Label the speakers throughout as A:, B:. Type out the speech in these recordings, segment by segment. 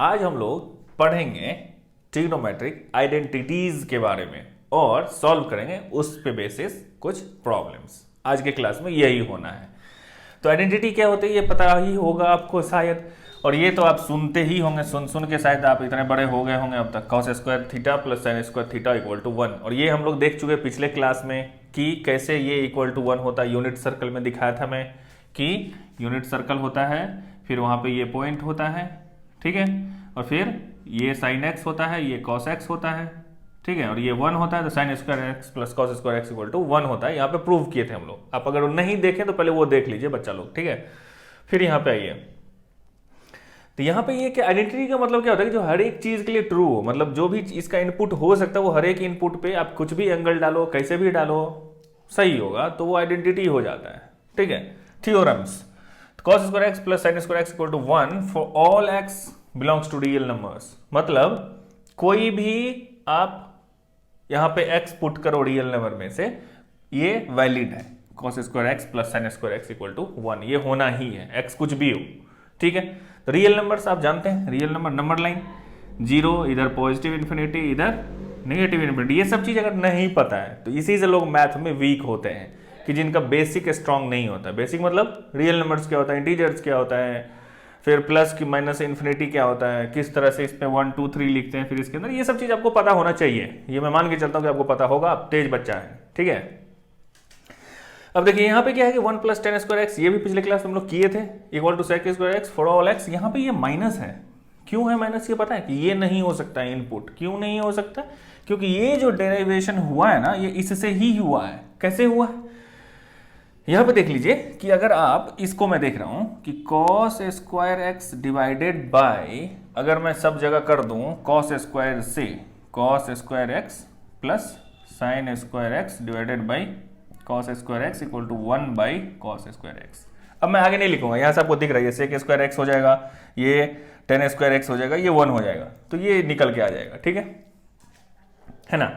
A: आज हम लोग पढ़ेंगे ट्रिग्नोमेट्रिक आइडेंटिटीज के बारे में और सॉल्व करेंगे उस पे बेसिस कुछ प्रॉब्लम्स। आज के क्लास में यही होना है। तो आइडेंटिटी क्या होती है ये पता ही होगा आपको शायद, और ये तो आप सुनते ही होंगे, सुन के शायद आप इतने बड़े हो गए होंगे अब तक। Cos square theta plus sine square theta equal to 1, और ये हम लोग देख चुके पिछले क्लास में कि कैसे ये इक्वल टू 1 होता है। यूनिट सर्कल में दिखाया था मैं कि यूनिट सर्कल होता है, फिर वहाँ पे ये पॉइंट होता है, ठीक है, और फिर ये साइन एक्स होता है, ये कॉस एक्स होता है, ठीक है, और ये 1 होता है, तो sine square x plus cos square x equal to 1 होता है। यहाँ पे प्रूव किए थे हम लोग। आप अगर नहीं देखें तो पहले वो देख लीजिए बच्चा लोग, ठीक है। फिर यहाँ पे आइए, तो यहाँ पे ये क्या आइडेंटिटी का मतलब क्या होता है कि जो हर एक चीज के लिए ट्रू हो, मतलब जो भी इसका इनपुट हो सकता है वो हर एक इनपुट पे आप कुछ भी एंगल डालो, कैसे भी डालो, सही होगा, तो वो आइडेंटिटी हो जाता है, ठीक है। Theorems, cos square x plus sine square x equal to 1 for all x belongs to real numbers. मतलब कोई भी आप यहाँ पे x पुट करो रियल नंबर में से, ये वैलिड है। cos square x plus sine square x equal to 1 ये होना ही है, x कुछ भी हो, ठीक है। तो रियल नंबर्स आप जानते हैं, रियल नंबर नंबर लाइन 0, इधर पॉजिटिव इन्फिनिटी, इधर नेगेटिव इन्फिनिटी। ये सब चीज अगर नहीं पता है तो इसी से लोग मैथ में वीक होते हैं कि जिनका बेसिक स्ट्रांग नहीं होता। बेसिक मतलब रियल नंबर्स क्या होता है, इंटीजर्स क्या होता है, फिर प्लस की माइनस इन्फिनिटी क्या होता है, किस तरह से इस पे 1 2 3 लिखते हैं, फिर इसके अंदर ये सब चीज आपको पता होना चाहिए। ये मैं मान के चलता हूँ कि आपको पता होगा, आप तेज बच्चा है, ठीक है। अब देखिए यहाँ पे क्या है कि 1 प्लस टेन स्क्वायर एक्स, ये भी पिछले क्लास में हम लोग किए थे, equal to sec square x for all x. यहाँ पे ये माइनस है, क्यों है माइनस ये पता है कि ये नहीं हो सकता है इनपुट। क्यों नहीं हो सकता? क्योंकि ये जो डेरिवेशन हुआ है ना, ये इससे ही हुआ है। कैसे हुआ है यहां पे देख लीजिए कि अगर आप इसको, मैं देख रहा हूं कि cos square x divided by, अगर मैं सब जगह कर दूं cos स्क्वायर से cos square x plus sine square x divided by cos square x equal to 1 by cos square x. अब मैं आगे नहीं लिखूंगा, यहां से आपको दिख रहा है सेक स्क्वायर एक्स हो जाएगा, ये टेन स्क्वायर एक्स हो जाएगा, ये 1 हो जाएगा, तो ये निकल के आ जाएगा, ठीक है ना।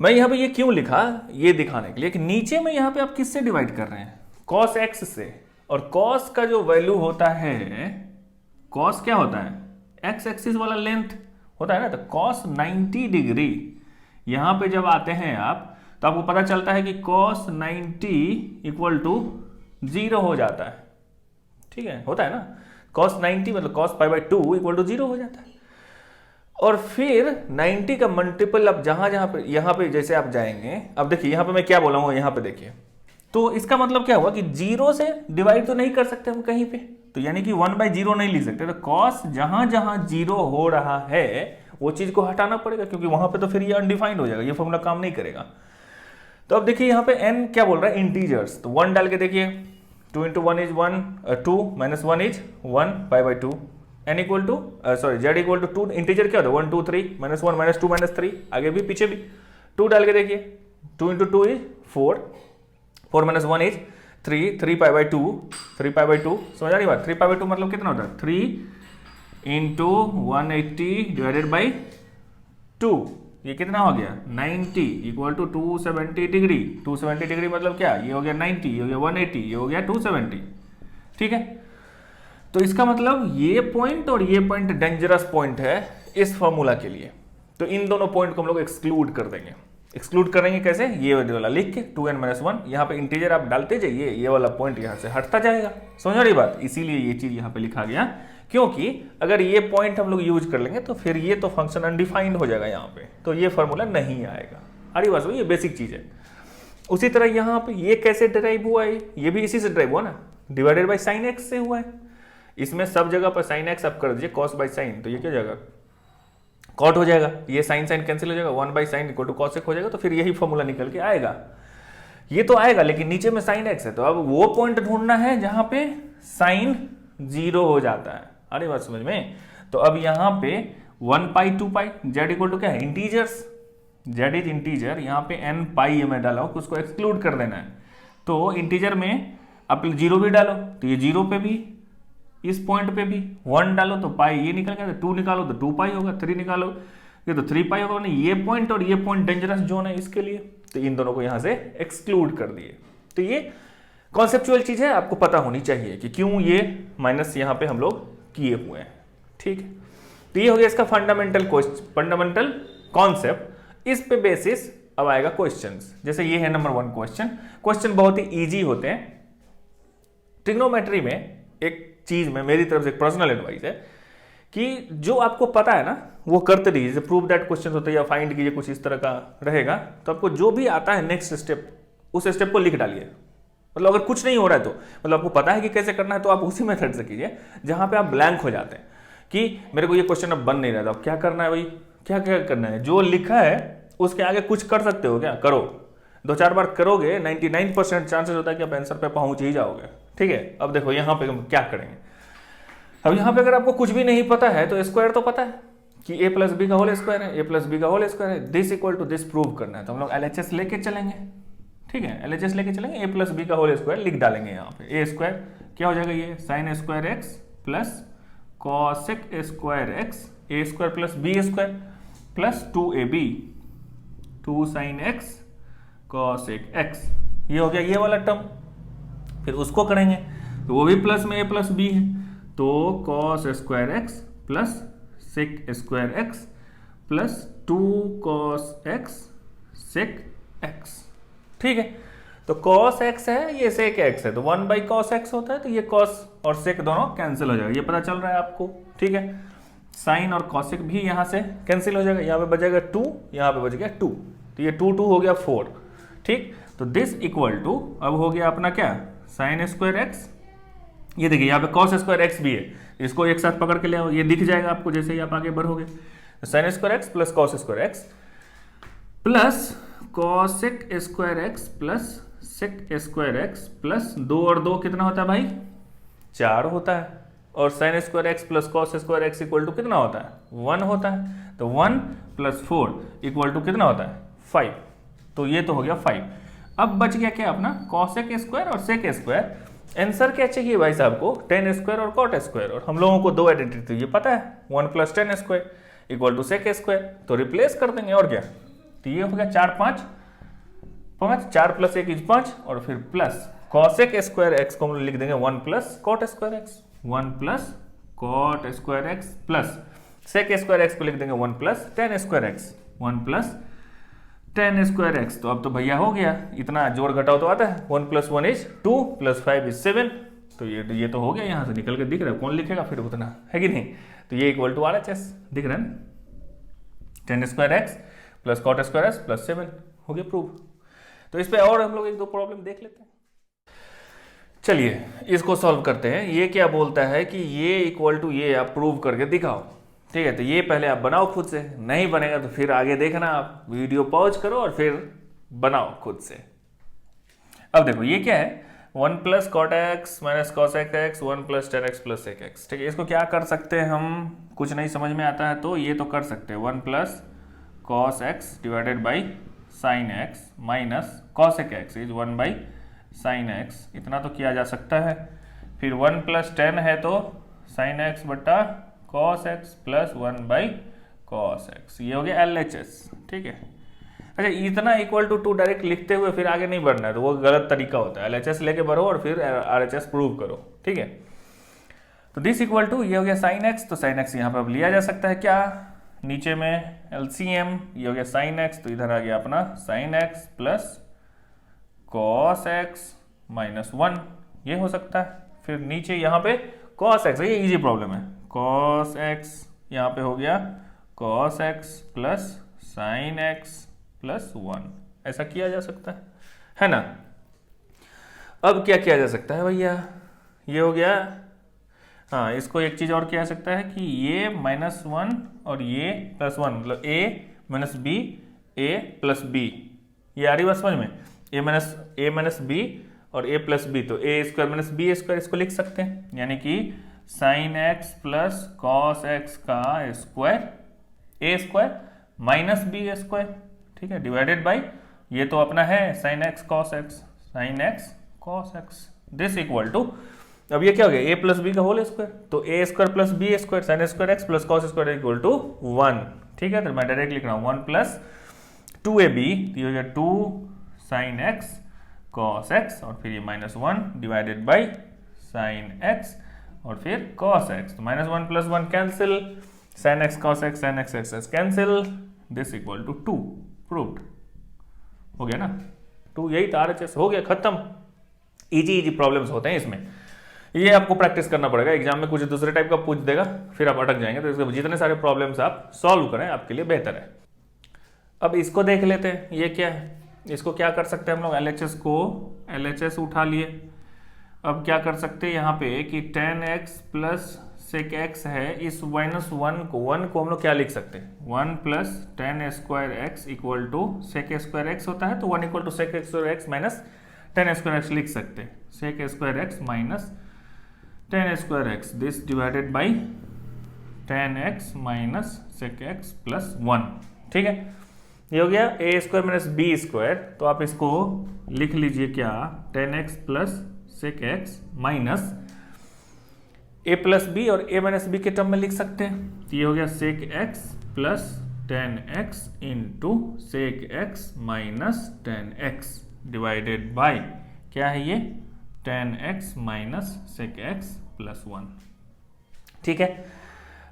A: मैं यहाँ पे ये क्यों लिखा, ये दिखाने के लिए कि नीचे में यहाँ पे आप किससे डिवाइड कर रहे हैं, cos x से, और cos का जो वैल्यू होता है, cos क्या होता है, x एक्सिस वाला लेंथ होता है ना, तो cos 90 डिग्री यहाँ पे जब आते हैं आप, तो आपको पता चलता है कि cos 90 इक्वल टू 0 हो जाता है, ठीक है, होता है ना। cos 90 मतलब cos pi by 2 equal to 0 हो जाता है। और फिर 90 का मल्टीपल अब जहां पे, यहाँ पे जैसे आप जाएंगे, अब देखिए यहाँ पे मैं क्या बोला हूँ, यहाँ पे देखिए, तो इसका मतलब क्या हुआ कि 0 से डिवाइड तो नहीं कर सकते हम कहीं पे, तो यानी कि 1/0 नहीं लिख सकते। तो cos जहां जहां 0 हो रहा है वो चीज को हटाना पड़ेगा, क्योंकि वहां पे तो फिर ये अनडिफाइंड हो जाएगा, ये फॉर्मूला काम नहीं करेगा। तो अब देखिए यहाँ पे n क्या बोल रहा है, इंटीजर्स, तो 1 डाल के देखिए, 2 × 1 is 1, 2 - 1 is 1 π/2, n equal to z equal to 2, integer क्या होता है 1 2 3 -1 -2 -3, आगे भी पीछे भी 2 डाल के देखिए, 2 × 2 इज 4, 4 - 1 इज 3, 3 π/2, 3 π/2, समझ आ रही बात। 3 π/2 मतलब कितना होता है, 3 × 180 डिवाइडेड बाई 2, ये कितना हो गया 90 इक्वल टू 270 डिग्री। 270 डिग्री मतलब क्या, ये हो गया 90, ये हो गया 180, ये हो गया 270, ठीक है। तो इसका मतलब ये पॉइंट और ये पॉइंट डेंजरस पॉइंट है इस फॉर्मूला के लिए, तो इन दोनों पॉइंट को हम लोग एक्सक्लूड कर देंगे। एक्सक्लूड करेंगे कैसे, ये वाला लिख के 2n - 1, यहाँ पे इंटीजर आप डालते जाइए, ये वाला पॉइंट यहाँ से हटता जाएगा, समझ रही बात। इसीलिए ये चीज यहाँ पे लिखा गया, क्योंकि अगर ये पॉइंट हम लोग यूज कर लेंगे तो फिर ये तो फंक्शन अनडिफाइंड हो जाएगा यहाँ पे, तो ये फॉर्मूला नहीं आएगा। अरे बस ये बेसिक चीज है। उसी तरह यहाँ पे ये कैसे डिराइव हुआ है, ये भी इसी से डिराइव हुआ ना, डिवाइडेड बाई साइन एक्स से हुआ है। इसमें सब जगह पर साइन एक्स आप कर दीजिए cos बाई साइन, तो ये क्या हो जाएगा, कॉट हो जाएगा, ये साइन साइन कैंसिल हो जाएगा, 1 by sine equal to cos हो जाएगा, तो फिर यही फॉर्मूला निकल के आएगा। ये तो आएगा, लेकिन नीचे में साइन एक्स है, तो अब वो पॉइंट ढूंढना है जहां पे साइन 0 हो जाता है। अरे बात समझ में। तो अब यहाँ पे 1 पाई 2 पाई, z इक्वल टू क्या है, इंटीजर्स, z इज इंटीजर, यहाँ पे n पाई मैं डाला हूं, उसको एक्सक्लूड कर देना है। तो इंटीजर में आप 0 भी डालो तो ये 0 पे भी, इस पॉइंट पे भी 1 डालो तो पाई ये निकल गया, 2 निकालो तो 2 पाई होगा, 3 निकालो ये तो 3 पाई होगा। नहीं, ये पॉइंट और ये पॉइंट डेंजरस जोन है इसके लिए, तो इन दोनों को यहां से एक्सक्लूड कर दिए। तो ये कॉन्सेप्चुअल चीज है, आपको पता होनी चाहिए कि क्यों ये माइनस यहां पे हम लोग किए हुए हैं, ठीक है, तो ये हो गया इसका फंडामेंटल कॉन्सेप्ट। इस पे बेसिस अब आएगा क्वेश्चंस। जैसे ये है नंबर 1 क्वेश्चन बहुत ही इजी होते हैं। ट्रिग्नोमेट्री में एक चीज में मेरी तरफ से एक पर्सनल एडवाइस है कि जो आपको पता है ना वो करते रहिए। जैसे प्रूव दैट क्वेश्चन होता है या फाइंड कीजिए, कुछ इस तरह का रहेगा, तो आपको जो भी आता है नेक्स्ट स्टेप उस स्टेप को लिख डालिए। मतलब अगर कुछ नहीं हो रहा है तो मतलब आपको पता है कि कैसे करना है, तो आप उसी मेथड से कीजिए जहां पे आप ब्लैंक हो जाते हैं कि मेरे को ये क्वेश्चन अब बन नहीं रहा था, अब क्या करना है भाई, क्या क्या करना है। जो लिखा है उसके आगे कुछ कर सकते हो क्या, करो। 2-4 बार करोगे 99% चांसेस होता है कि आप आंसर पे पहुंच ही जाओगे। ठीक है, अब देखो यहाँ पे हम क्या करेंगे। अब यहाँ पे अगर आपको कुछ भी नहीं पता है तो स्क्वायर तो पता है कि a प्लस बी का होल स्क्वायर है, a प्लस बी का होल स्क्वायर है, this equal to this prove करना है। तो हम लोग LHS लेके चलेंगे। ठीक है, LHS लेके चलेंगे, a प्लस बी का होल स्क्वायर लिख डालेंगे यहाँ पे। a स्क्वायर क्या हो जाएगा, ये sine square x plus cosec square x, a square plus B square plus 2ab 2 sine x cosec x, ये हो गया ये वाला टर्म। फिर उसको करेंगे तो वो भी प्लस में a प्लस बी है, तो cos square x plus sec square x plus 2 cos x sec x. ठीक है, तो कॉस एक्स है, ये सेक एक्स है, तो 1 बाई कॉस एक्स होता है, तो ये कॉस और सेक दोनों कैंसिल हो जाएगा, ये पता चल रहा है आपको। ठीक है, साइन और कॉसेक भी यहां से कैंसिल हो जाएगा, यहाँ पे बचेगा 2, यहाँ पे बच गया 2, तो ये 2 हो गया 4। ठीक, तो दिस इक्वल टू अब हो गया अपना क्या, साइन स्क्वायर एक्स, ये देखिए यहाँ पे कॉस स्क्वायर एक्स भी है, इसको एक साथ पकड़ के ले आओ, ये दिख जाएगा आपको जैसे ही आप आगे बढ़ोगे। Sine square x plus cos square x plus cosec square x plus sec square x plus 2 और 2 कितना होता है भाई, 4 होता है। और sine square x plus cos square x equal to कितना होता है, 1 होता है। तो 1 प्लस 4 इक्वल टू कितना होता है, 5। तो ये तो हो गया 5। अब बच गया क्या अपना कॉसेक स्क्वायर और सेक स्क्वायर। आंसर क्या चाहिए भाई साहब को, टेन स्क्वायर और कॉट स्क्वायर, और हम लोगों को 2 आइडेंटिटी ये पता है, 1 plus tan square equal to sec square, तो रिप्लेस कर देंगे और क्या। तो ये हो गया 4 5 5, 4 प्लस 1 इज 5, और फिर प्लस कॉसेक स्क्वायर एक्स को हम लिख देंगे 1 plus cot square x, 1 plus cot square x plus sec square x को लिख देंगे 1 plus tan square x, 1 plus tan square x. तो अब तो भैया हो गया, इतना जोड़ घटाओ तो आता है, 1 प्लस 1 इज 2 प्लस 5 इज 7, तो ये तो हो गया, यहाँ से निकल के दिख रहा है, कौन लिखेगा फिर उतना, है कि नहीं। तो ये इक्वल टू RHS दिख रहा है, tan square x plus cot square x plus 7 हो गया प्रूव। तो इस पे और हम लोग 1-2 प्रॉब्लम देख लेते हैं। चलिए इसको सॉल्व करते हैं। ये क्या बोलता है कि ये इक्वल टू ये आप प्रूव करके दिखाओ। ठीक है, तो ये पहले आप बनाओ खुद से, नहीं बनेगा तो फिर आगे देखना, आप वीडियो पॉज करो और फिर बनाओ खुद से। अब देखो ये क्या है, 1 plus cot x minus cosec x 1 plus tan x plus sec x. ठीक है, इसको क्या कर सकते हैं हम, कुछ नहीं समझ में आता है तो ये तो कर सकते हैं 1 plus cos x divided by sine x minus cosec x is 1 by sine x, इतना तो किया जा सकता है। फिर 1 प्लस टेन है तो साइन एक्स बट्टा cos x plus 1 by cos x, ये हो गया LHS। ठीक है, अच्छा इतना इक्वल टू 2 डायरेक्ट लिखते हुए फिर आगे नहीं बढ़ना है, तो वो गलत तरीका होता है। LHS लेके बढ़ो और फिर RHS प्रूव करो। ठीक है, तो दिस इक्वल टू ये हो गया साइन एक्स, तो साइन एक्स यहाँ पर अब लिया जा सकता है क्या, नीचे में LCM, ये हो गया साइन एक्स, तो इधर आ गया अपना sign X plus cos x minus 1, ये हो सकता है। फिर नीचे यहाँ पे कॉस एक्स, ये इजी प्रॉब्लम है, कॉस एक्स यहाँ पे हो गया cos x plus sign X plus 1, ऐसा किया जा सकता है ना। अब क्या किया जा सकता है भैया, ये हो गया, हाँ इसको एक चीज और किया जा सकता है कि ये -1 और ये +1, मतलब a minus B a plus B, ये आ रही बात समझ में, a माइनस बी और a प्लस बी, तो a square minus B square इसको लिख सकते हैं, यानी कि sine X plus cos X का square a square minus B square. ठीक है, डिवाइडेड बाई ये तो अपना है sine x cos X, sine x cos X, this equal to, अब ये क्या हो गया a प्लस बी का होल स्क्वायर, तो a square plus B square sine square x plus cos square equal to 1। ठीक है, तो मैं डायरेक्ट लिख रहा हूँ 1 प्लस 2ab, ये हो गया 2 साइन एक्स कॉस एक्स, और फिर ये -1 डिवाइडेड बाई साइन एक्स और फिर cos x, तो -1 + 1 cancel, sin x cos x sin x x cancel, this equal to 2, proved हो गया ना। 2 यही था RHS, हो गया, खत्म। इजी प्रॉब्लम्स होते हैं इसमें, ये आपको प्रैक्टिस करना पड़ेगा। एग्जाम में कुछ दूसरे टाइप का पूछ देगा, फिर आप अटक जाएंगे। तो इसके जितने सारे प्रॉब्लम्स आप सॉल्व करें आपके लिए बेहतर है। अब इसको देख लेते हैं, ये क्या है। इसको क्या कर सकते हैं हम लोग, LHS को LHS उठा लिए। अब क्या कर सकते हैं यहाँ पे कि tan x plus sec x है, इस -1 को हम लोग क्या लिख सकते हैं, 1 plus tan square x equal to sec square x होता है, तो 1 equal to sec square x minus tan square x लिख सकते हैं। sec square x minus tan square x, this divided by tan x minus sec x plus 1, ठीक है। ये हो गया a square minus b square, तो आप इसको लिख लीजिए क्या, tan x plus sec x minus a plus B और a माइनस बी के टर्म में लिख सकते हैं। तो ये हो गया sec x plus tan x into sec x minus tan x divided by क्या है ये, tan x minus sec x plus 1, ठीक है।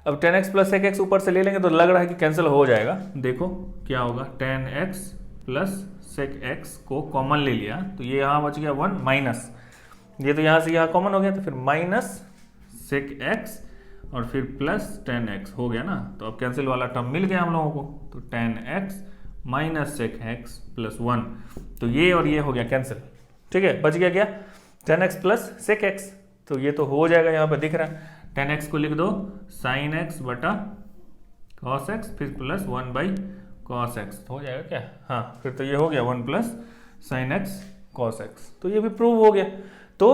A: अब tan x plus sec x ऊपर से ले लेंगे तो लग रहा है कि कैंसिल हो जाएगा। देखो क्या होगा, tan x plus sec x को कॉमन ले लिया, तो ये यहाँ बच गया 1 माइनस, ये तो यहाँ से यहाँ कॉमन हो गया, तो फिर माइनस sec x और फिर प्लस tan x हो गया ना। तो अब कैंसिल वाला टर्म मिल गया हम लोगों को, तो tan x minus sec x plus 1, तो ये और ये हो गया कैंसिल, ठीक है। बच गया क्या, tan x plus sec x, तो ये तो हो जाएगा, यहाँ पे दिख रहा है। tan x को लिख दो sin x बटा cos x, फिर प्लस 1 बाई cos x, हो जाएगा क्या, हाँ, फिर तो ये हो गया 1 plus sin x cos x, तो ये भी प्रूव हो गया। तो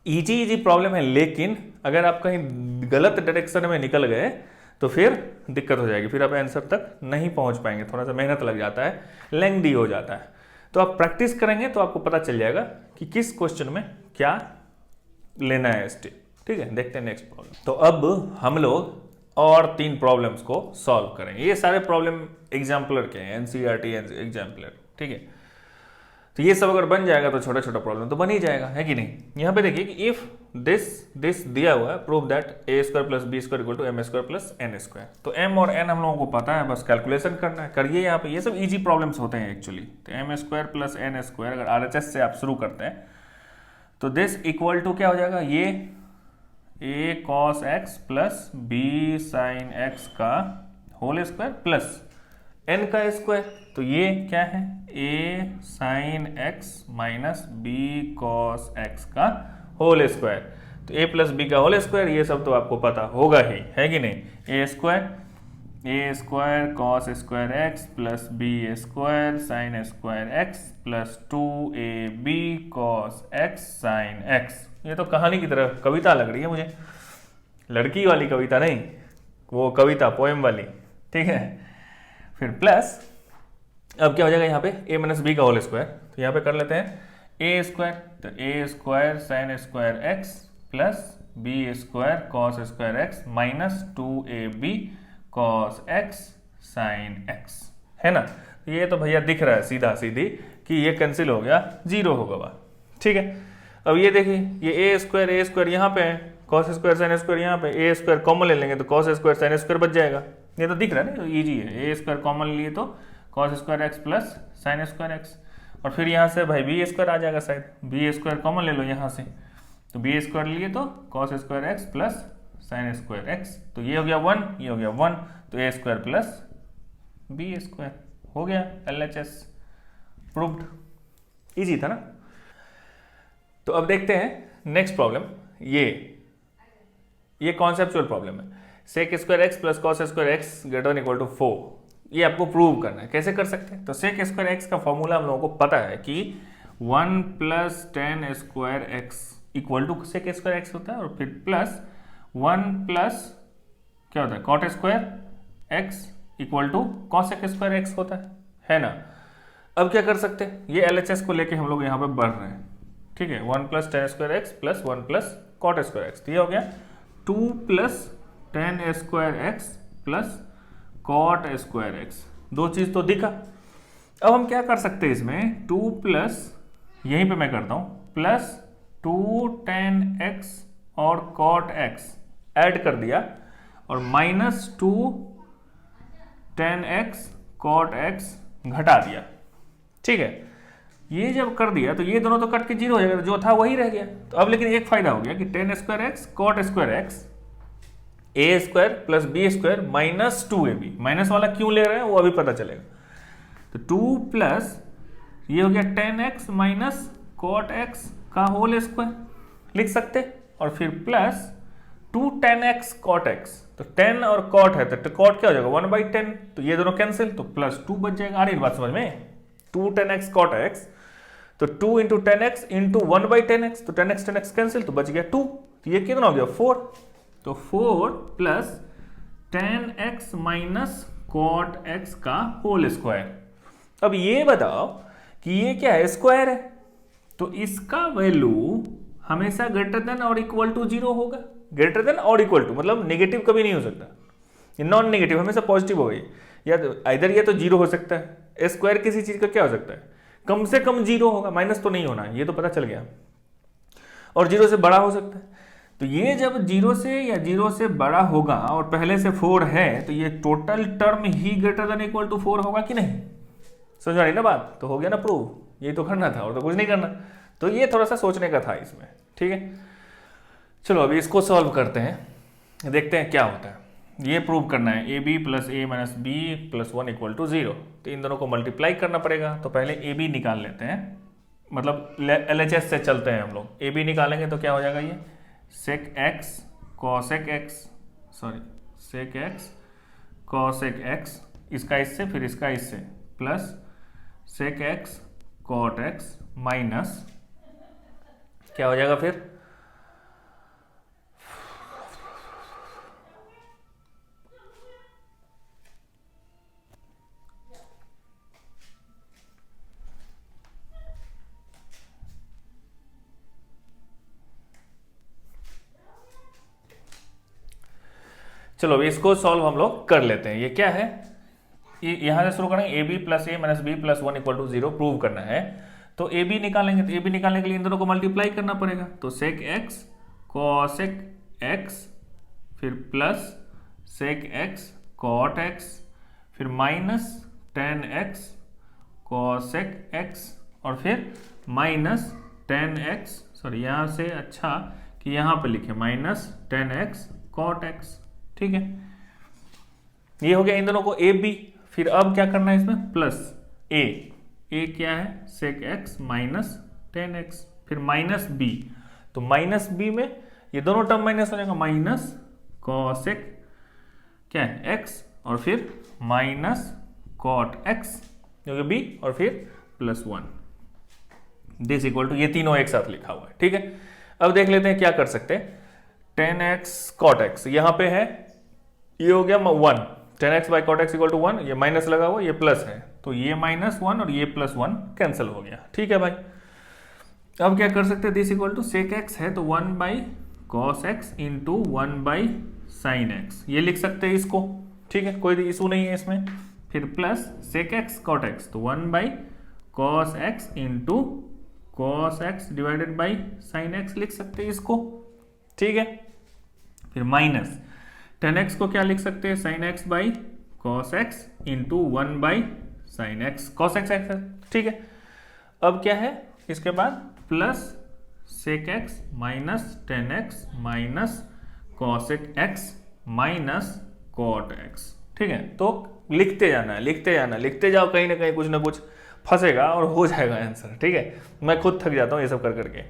A: इजी प्रॉब्लम है, लेकिन अगर आप कहीं गलत डायरेक्शन में निकल गए तो फिर दिक्कत हो जाएगी, फिर आप आंसर तक नहीं पहुंच पाएंगे, थोड़ा सा मेहनत लग जाता है, लेंथी हो जाता है। तो आप प्रैक्टिस करेंगे तो आपको पता चल जाएगा कि किस क्वेश्चन में क्या लेना है स्टेप, ठीक है। देखते हैं नेक्स्ट प्रॉब्लम। तो अब हम लोग और 3 प्रॉब्लम्स को सॉल्व करेंगे। ये सारे प्रॉब्लम एग्जाम्पलर के हैं, NCERT एग्जाम्पलर, ठीक है। तो ये सब अगर बन जाएगा तो छोटा छोटा प्रॉब्लम तो बन ही जाएगा, है कि नहीं। यहाँ पे देखिए कि इफ दिस दिया हुआ है, prove that a square plus B square equal to m square plus n square. तो m और n हम लोगों को पता है, बस कैलकुलेशन करना है, करिए यहाँ पे। ये सब इजी प्रॉब्लम्स होते हैं एक्चुअली। तो m square plus n square, अगर RHS से आप शुरू करते हैं तो दिस इक्वल टू क्या हो जाएगा, ये a cos x plus b sin x का होल स्क्वायर प्लस n का स्क्वायर, तो ये क्या है, a sin x minus b cos x का होल स्क्वायर। तो a प्लस बी का होल स्क्वायर, ये सब तो आपको पता होगा ही, है कि नहीं। a square cos square x plus b square sin square x plus 2ab cos x sin x। ये तो कहानी की तरह कविता लग रही है मुझे, लड़की वाली कविता नहीं, वो कविता पोएम वाली, ठीक है। फिर प्लस अब क्या हो जाएगा यहाँ पे a माइनस बी का होल स्क्वायर, तो यहाँ पे कर लेते हैं a स्क्वायर, तो a square sine square x plus b square cos square x minus 2ab cos x sine x, है ना। ये तो भैया दिख रहा है सीधा सीधी कि ये कैंसिल हो गया, 0 होगा वह, ठीक है। अब ये देखिए, ये a स्क्वायर यहाँ पे है, कॉस स्क्वायर साइन स्क्वायर यहाँ पे, a स्क्वायर कॉमन ले लेंगे तो कॉस स्क्वायर साइन स्क्वायर बच जाएगा। ये तो दिख रहा है ना, इजी है। a स्क्वायर कॉमन लिए तो cos square x plus sine square x, और फिर यहाँ से भाई बी स्क्वायर आ जाएगा शायद, बी स्क्वायर कॉमन ले लो यहाँ से, तो बी स्क्वायर लिए तो cos square x plus sine square x, तो ये हो गया 1, ये हो गया 1, तो a square plus B square हो गया LHS प्रूव्ड। इजी था ना। तो अब देखते हैं नेक्स्ट प्रॉब्लम। ये कॉन्सेप्चुअल प्रॉब्लम है। Sec square x plus cos square x greater than equal to 4, ये आपको प्रूव करना है। कैसे कर सकते हैं, तो सेक स्क्वायर एक्स का फॉर्मूला हम लोगों को पता है कि 1 plus tan square x equal to sec square x होता है, और फिर प्लस 1 प्लस क्या होता है cot square x equal to cosec square x होता है ना। अब क्या कर सकते हैं, ये LHS को लेके हम लोग यहाँ पे बढ़ रहे हैं, ठीक है। 1 plus tan square x plus 1 plus cot square x, तो ये हो गया 2 plus tan square x plus cot square x. दो चीज तो दिखा। अब हम क्या कर सकते हैं इसमें, 2 प्लस, यहीं पे मैं करता हूं, प्लस 2 tan x और कॉट एक्स ऐड कर दिया और -2 tan x cot x घटा दिया, ठीक है। ये जब कर दिया तो ये दोनों तो कट के जीरो हो जाएगा, जो था वही रह गया। तो अब लेकिन एक फायदा हो गया कि tan square X cot square X A square plus B square -2ab, minus वाला क्यों ले रहे हैं वो अभी पता चलेगा। तो 2 प्लस ये हो गया tan x minus cot x का होल स्क्वायर लिख सकते, और फिर plus 2 tan x cot x, तो tan और cot है तो cot क्या हो जाएगा 1/10, तो ये दोनों कैंसिल, तो +2 बच जाएगा। आ रही बात समझ में, 2 tan x cot x, तो 2 into ten x into 1/10 x, तो 10 x कैंसिल, तो बच गया 2, तो ये कितना हो गया 4, तो 4 plus tan x minus cot x का होल स्क्वायर। अब ये बताओ कि ये क्या है, स्क्वायर है, तो इसका वैल्यू हमेशा ग्रेटर देन और इक्वल टू 0 होगा। ग्रेटर देन और इक्वल टू मतलब नेगेटिव कभी नहीं हो सकता, ये नॉन नेगेटिव हमेशा पॉजिटिव होगा, या तो इधर ये तो 0 हो सकता है। स्क्वायर किसी चीज का क्या हो सकता है, कम से कम 0 होगा, माइनस तो नहीं होना है, ये तो पता चल गया, और 0 से बड़ा हो सकता है। तो ये जब 0 से या 0 से बड़ा होगा और पहले से 4 है, तो ये टोटल टर्म ही ग्रेटर देन इक्वल टू 4 होगा कि नहीं, समझ रही ना बात, तो हो गया ना प्रूव, यही तो करना था और तो कुछ नहीं करना। तो ये थोड़ा सा सोचने का था इसमें, ठीक है। चलो अभी इसको सॉल्व करते हैं, देखते हैं क्या होता है। ये प्रूव करना है a b plus a minus b plus 1 equal to 0, तो इन दोनों को मल्टीप्लाई करना पड़ेगा। तो पहले ए बी निकाल लेते हैं, मतलब LHS से चलते हैं हम लोग। ए बी निकालेंगे तो क्या हो जाएगा, ये sec x cosec x, sorry sec x cosec x, इसका इससे फिर इसका इससे, plus sec x cot x minus क्या हो जाएगा फिर चलो इसको सॉल्व हम लोग कर लेते हैं। ये क्या है, ये यहां से शुरू करेंगे, a b plus a minus b plus 1 equal to 0 prove करना है। तो ए बी निकालेंगे, तो ए बी निकालने के लिए इन दोनों को मल्टीप्लाई करना पड़ेगा। तो सेक एक्स कॉसेक एक्स फिर plus sec x cot X फिर minus tan X cosec X और फिर माइनस टेन एक्स, सॉरी यहाँ से अच्छा कि यहाँ पे लिखे minus tan x cot x, ठीक है। ये हो गया इन दोनों को ए बी। फिर अब क्या करना है इसमें, प्लस ए क्या है sec x minus tan x, फिर माइनस बी, तो माइनस बी में ये दोनों टर्म माइनस हो जाएगा, माइनस कॉसेक क्या है एक्स और फिर माइनस कॉट एक्स जो कि बी और फिर प्लस 1 दिस इक्वल टू, ये तीनों एक साथ लिखा हुआ है, ठीक है। अब देख लेते हैं क्या कर सकते हैं। टेन एक्स कॉट एक्स यहाँ पे है, ये हो गया 1, tan x by cot x equal to 1, ये माइनस लगा हुआ, ये प्लस है, तो ये -1 और ये +1 कैंसिल हो गया, ठीक है भाई। अब क्या कर सकते हैं, this equal to sec x है तो 1 by cos x into 1 by sine x, ये लिख सकते हैं इसको, ठीक है, कोई इशू नहीं है इसमें। फिर plus sec x cot x, तो 1 by cos x into cos x divided by sine x लिख सकते हैं इसको, ठीक है। फिर माइनस टेन एक्स को क्या लिख सकते हैं, sine x by cos x into 1 by sine x cos x x, ठीक है। अब क्या है इसके बाद plus sec x minus tan x minus cosec x minus cot x, ठीक है। तो लिखते जाना है, लिखते जाना, लिखते जाओ, कहीं ना कहीं कुछ ना कुछ फंसेगा और हो जाएगा आंसर, ठीक है। मैं खुद थक जाता हूँ ये सब कर करके।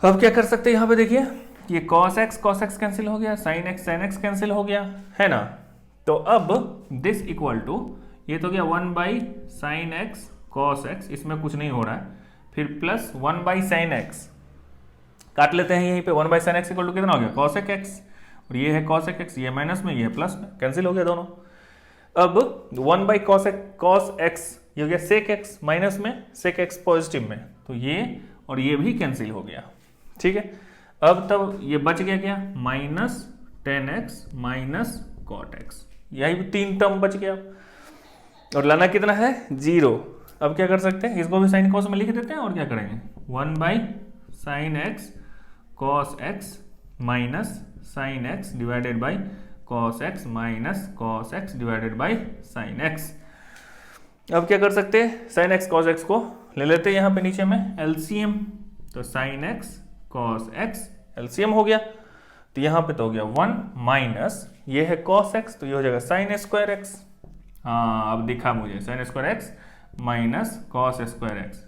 A: अब क्या कर सकते हैं, यहाँ पे देखिए ये cos x कैंसिल हो गया, sin x कैंसिल हो गया, है ना। तो अब दिस इक्वल टू, ये तो गया 1 by sine x cos x, इसमें कुछ नहीं हो रहा है, फिर प्लस 1 बाई साइन एक्स काट लेते हैं यहीं पे, 1 by sine x equal to कितना हो गया cosec x, और ये है cosec x, ये माइनस में ये है प्लस में, कैंसिल हो गया दोनों। अब 1 बाई cos x ये हो गया sec x, माइनस में sec x पॉजिटिव में, तो ये और ये भी कैंसिल हो गया, ठीक है। अब तब ये बच गया क्या, minus tan x minus cot x, यही 3 टर्म बच गया, और लाना कितना है 0। अब क्या कर सकते हैं, इसको भी साइन कॉस में लिख देते हैं, और क्या करेंगे 1 by sine x cos x minus sine x divided by cos x minus cos x divided by sine x. अब क्या कर सकते हैं, साइन एक्स कॉस एक्स को ले लेते हैं यहाँ पे नीचे में एलसीएम, तो sine x cos x LCM हो गया, तो यहाँ पे तो हो गया 1 माइनस ये है कॉस एक्स, तो ये हो जाएगा साइन स्क्वायर एक्स। हाँ अब दिखा मुझे, sign square x minus cos square x.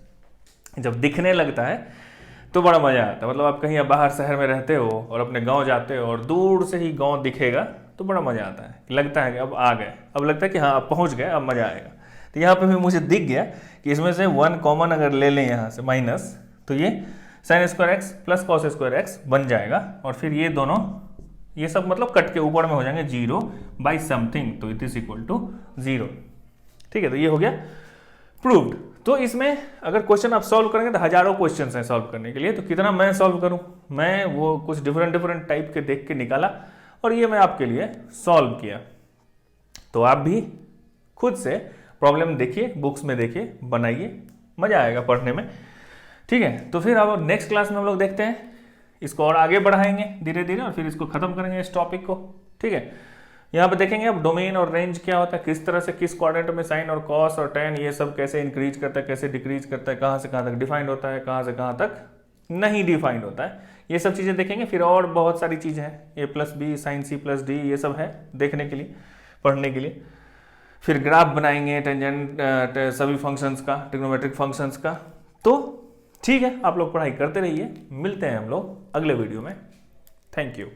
A: जब दिखने लगता है तो बड़ा मजा आता है, मतलब आप कहीं बाहर शहर में रहते हो और अपने गांव जाते हो और दूर से ही गांव दिखेगा तो बड़ा मजा आता है, लगता है कि अब आ गए, अब लगता है कि हाँ अब पहुंच गए, अब मजा आएगा। तो यहाँ पे भी मुझे दिख गया कि इसमें से 1 कॉमन अगर ले लें यहाँ से माइनस, तो ये sine square x plus cos square x बन जाएगा, और फिर ये दोनों ये सब मतलब कट के ऊपर में हो जाएंगे 0 बाई समथिंग, तो इट इज इक्वल टू 0। ठीक है, तो ये हो गया प्रूव्ड। तो इसमें अगर क्वेश्चन आप सॉल्व करेंगे तो हजारों क्वेश्चंस हैं सॉल्व करने के लिए, तो कितना मैं सॉल्व करूं, मैं वो कुछ डिफरेंट टाइप के देख के निकाला और ये मैं आपके लिए सॉल्व किया। तो आप भी खुद से प्रॉब्लम देखिए, बुक्स में देखिए, बनाइए, मजा आएगा पढ़ने में। ठीक है, तो फिर अब नेक्स्ट क्लास में हम लोग देखते हैं, इसको और आगे बढ़ाएंगे धीरे धीरे और फिर इसको खत्म करेंगे इस टॉपिक को। ठीक है, यहाँ पे देखेंगे अब डोमेन और रेंज क्या होता है, किस तरह से किस क्वाड्रेंट में साइन और कॉस और टेन ये सब कैसे इंक्रीज करता है, कैसे डिक्रीज करता है, कहाँ से कहाँ तक डिफाइंड होता है, कहाँ से कहाँ तक नहीं डिफाइंड होता है, ये सब चीज़ें देखेंगे। फिर और बहुत सारी चीज़ें हैं, A plus B sine C plus D, ये सब है देखने के लिए, पढ़ने के लिए। फिर ग्राफ बनाएंगे टेंजेंट सभी फंक्शंस का, ट्रिग्नोमेट्रिक फंक्शंस का। तो ठीक है, आप लोग पढ़ाई करते रहिए, मिलते हैं हम लोग अगले वीडियो में। Thank you.